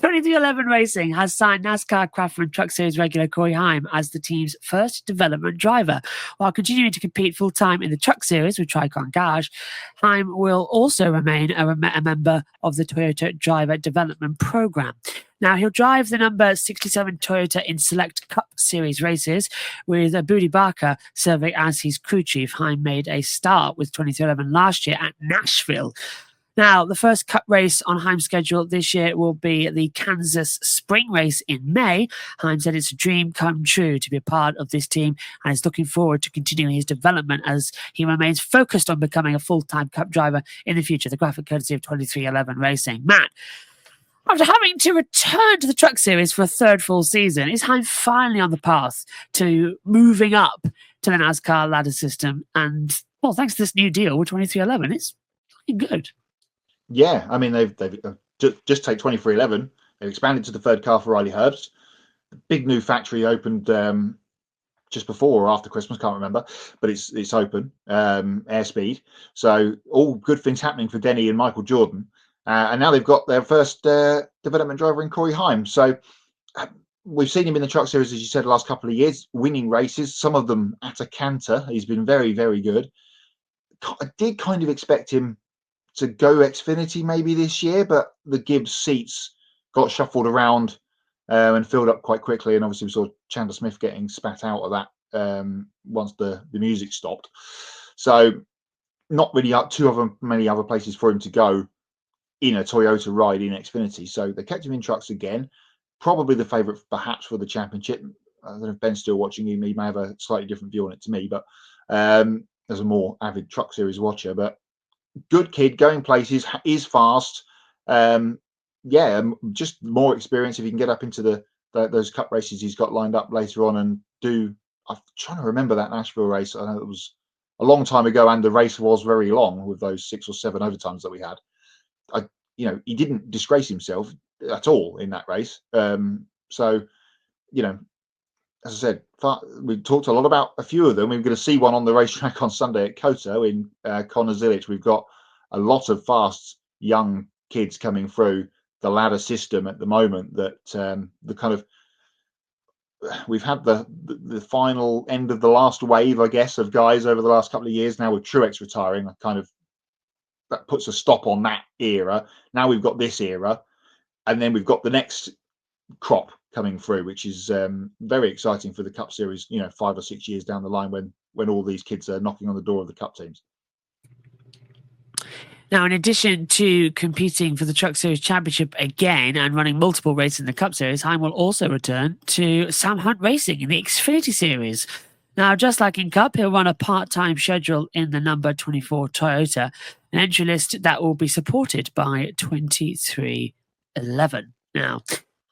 2311 Racing has signed NASCAR Craftsman Truck Series regular Corey Heim as the team's first development driver. While continuing to compete full-time in the Truck Series with Tricon Garage, Heim will also remain a member of the Toyota Driver Development Program. Now, he'll drive the number 67 Toyota in select Cup Series races, with Budi Barker serving as his crew chief. Heim made a start with 2311 last year at Nashville. Now, the first Cup race on Heim's schedule this year will be the Kansas Spring Race in May. Heim said it's a dream come true to be a part of this team and is looking forward to continuing his development as he remains focused on becoming a full-time Cup driver in the future. The graphic courtesy of 2311 Racing. Matt, after having to return to the Truck Series for a third full season, is Heim finally on the path to moving up to the NASCAR ladder system? And, well, thanks to this new deal with 2311, it's looking good. Yeah, I mean, they've just take 2311. They've expanded to the third car for Riley Herbst. The big new factory opened just before or after Christmas, can't remember, but it's open, airspeed. So all good things happening for Denny and Michael Jordan. And now they've got their first development driver in Corey Heim. So we've seen him in the Truck Series, as you said, the last couple of years, winning races, some of them at a canter. He's been very, very good. I did kind of expect him to go Xfinity maybe this year, but the Gibbs seats got shuffled around and filled up quite quickly. And obviously we saw Chandler Smith getting spat out of that once the music stopped. So not really many other places for him to go in a Toyota ride in Xfinity. So they kept him in trucks again. Probably the favourite perhaps for the championship. I don't know if Ben's still watching him. He may have a slightly different view on it to me, but as a more avid Truck Series watcher, but good kid, going places, is fast. Just more experience if he can get up into those Cup races he's got lined up later on and do. I'm trying to remember that Nashville race. I know it was a long time ago, and the race was very long with those 6 or 7 overtimes that we had. He didn't disgrace himself at all in that race. So, as I said, we talked a lot about a few of them. We're going to see one on the racetrack on Sunday at Koto in Connor Zilic. We've got a lot of fast young kids coming through the ladder system at the moment. That we've had the final end of the last wave, I guess, of guys over the last couple of years. Now with Truex retiring, that puts a stop on that era. Now we've got this era, and then we've got the next crop coming through, which is very exciting for the Cup Series, 5 or 6 years down the line when all these kids are knocking on the door of the Cup teams. Now, in addition to competing for the Truck Series Championship again and running multiple races in the Cup Series, Heim will also return to Sam Hunt Racing in the Xfinity Series. Now, just like in Cup, he'll run a part-time schedule in the number 24 Toyota, an entry list that will be supported by 2311. Now,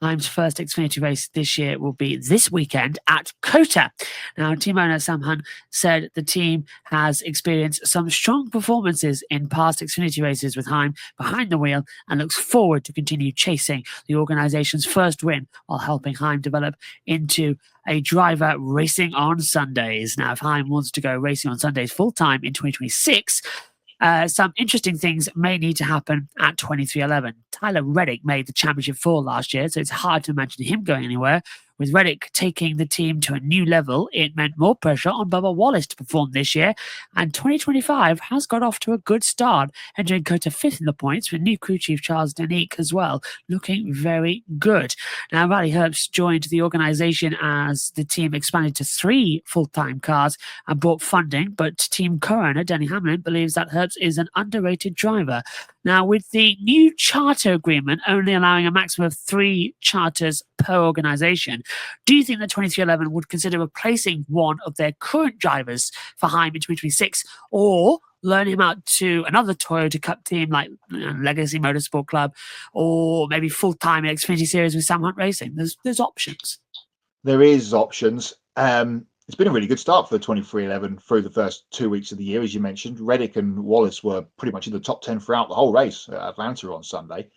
Heim's first Xfinity race this year will be this weekend at COTA. Now, team owner Sam Hunt said the team has experienced some strong performances in past Xfinity races with Heim behind the wheel and looks forward to continue chasing the organization's first win while helping Heim develop into a driver racing on Sundays. Now, if Heim wants to go racing on Sundays full-time in 2026, some interesting things may need to happen at 2311. Tyler Reddick made the championship 4 last year, so it's hard to imagine him going anywhere. With Reddick taking the team to a new level, it meant more pressure on Bubba Wallace to perform this year, and 2025 has got off to a good start, entering COTA 5th in the points with new crew chief Charles Danique as well, looking very good. Now, Riley Herbst joined the organization as the team expanded to 3 full-time cars and brought funding, but team co-owner Denny Hamlin believes that Herbst is an underrated driver. Now, with the new charter agreement only allowing a maximum of 3 charters per organization, do you think that 2311 would consider replacing one of their current drivers for Heim in 2026, or loan him out to another Toyota Cup team like Legacy Motorsport Club, or maybe full-time in Xfinity Series with Sam Hunt Racing? There's options. There is options. It's been a really good start for 2311 through the first 2 weeks of the year, as you mentioned. Reddick and Wallace were pretty much in the top 10 throughout the whole race at Atlanta on Sunday.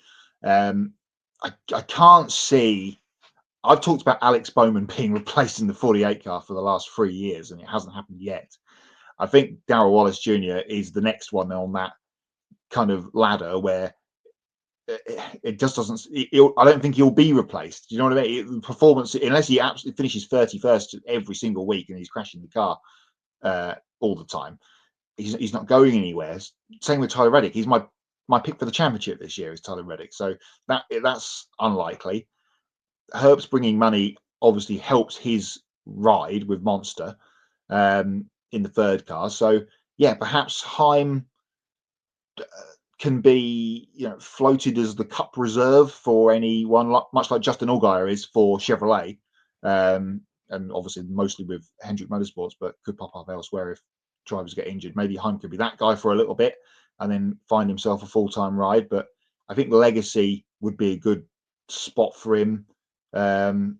I can't see. I've talked about Alex Bowman being replaced in the 48 car for the last 3 years, and it hasn't happened yet. I think Darrell Wallace Jr. is the next one on that kind of ladder where it just doesn't. I don't think he'll be replaced. Do you know what I mean? Performance, unless he absolutely finishes 31st every single week and he's crashing the car all the time, he's not going anywhere. Same with Tyler Reddick. He's my pick for the championship this year is Tyler Reddick. So that's unlikely. Herb's bringing money obviously helps his ride with Monster in the third car. So yeah, perhaps Heim can be floated as the cup reserve for anyone, much like Justin Allgaier is for Chevrolet, and obviously mostly with Hendrick Motorsports, but could pop up elsewhere if drivers get injured. Maybe Heim could be that guy for a little bit and then find himself a full-time ride. But I think Legacy would be a good spot for him. Eric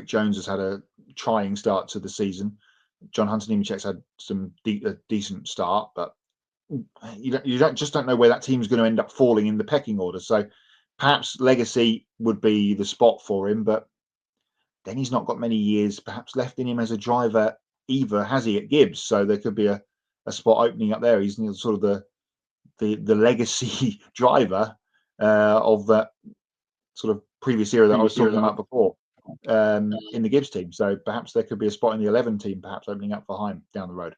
Jones has had a trying start to the season. John Hunter Nemechek's had a decent start, but you don't know where that team's going to end up falling in the pecking order. So perhaps Legacy would be the spot for him, but then he's not got many years perhaps left in him as a driver either, has he, at Gibbs? So there could be a spot opening up there. He's sort of the legacy driver of that sort of previous era that I was talking about before in the Gibbs team. So perhaps there could be a spot in the 11 team, perhaps opening up for Heim down the road.